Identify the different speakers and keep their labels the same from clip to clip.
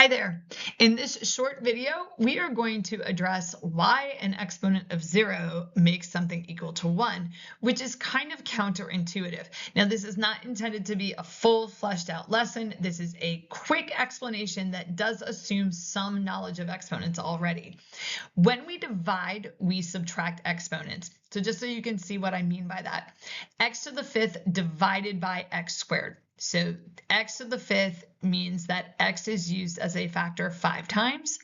Speaker 1: Hi there. In this short video, we are going to address why an exponent of 0 makes something equal to 1, which is kind of counterintuitive. Now, this is not intended to be a full fleshed out lesson. This is a quick explanation that does assume some knowledge of exponents already. When we divide, we subtract exponents. So just so you can see what I mean by that, x to the fifth divided by x squared. So x to the fifth means that x is used as a factor 5 times.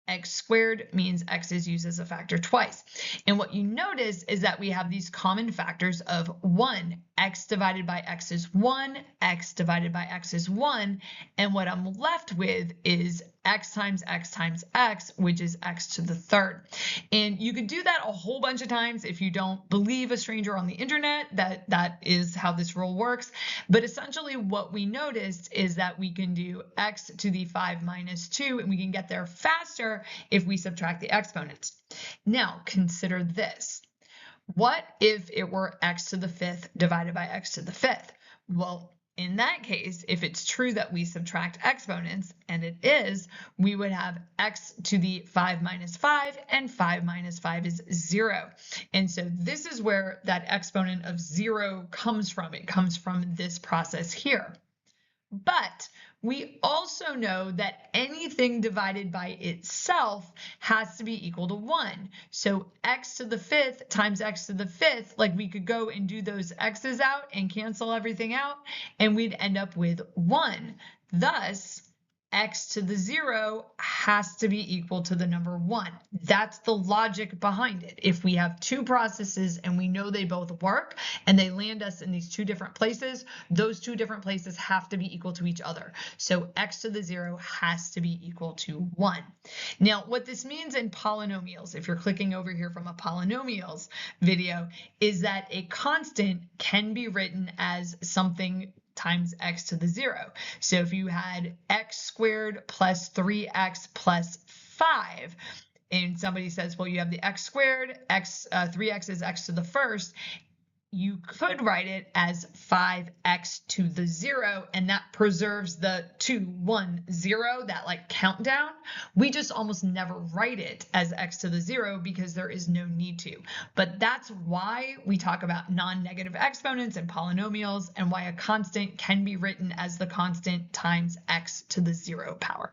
Speaker 1: X squared means x is used as a factor twice. And what you notice is that we have these common factors of 1. X divided by x is 1, x divided by x is 1, and what I'm left with is x times x times x, which is x to the third. And you could do that a whole bunch of times if you don't believe a stranger on the internet that is how this rule works. But essentially what we noticed is that we can do x to the 5 minus 2, and we can get there faster if we subtract the exponents. Now consider this. What if it were x to the fifth divided by x to the fifth? Well, in that case, if it's true that we subtract exponents, and it is, we would have x to the 5 minus 5, and 5 minus 5 is 0. And so this is where that exponent of 0 comes from. It comes from this process here. But we also know that anything divided by itself has to be equal to 1. So x to the fifth times x to the fifth, like we could go and do those x's out and cancel everything out, and we'd end up with 1. Thus, x to the 0 has to be equal to the number 1. That's the logic behind it. If we have two processes and we know they both work and they land us in these two different places, those two different places have to be equal to each other. So x to the 0 has to be equal to 1. Now, what this means in polynomials, if you're clicking over here from a polynomials video, is that a constant can be written as something times x to the 0. So if you had x squared plus 3x plus 5, and somebody says, well, you have the x squared, 3x is x to the first, you could write it as 5x to the 0, and that preserves the 2, 1, 0, that like countdown. We just almost never write it as x to the 0 because there is no need to. But that's why we talk about non-negative exponents and polynomials, and why a constant can be written as the constant times x to the 0 power.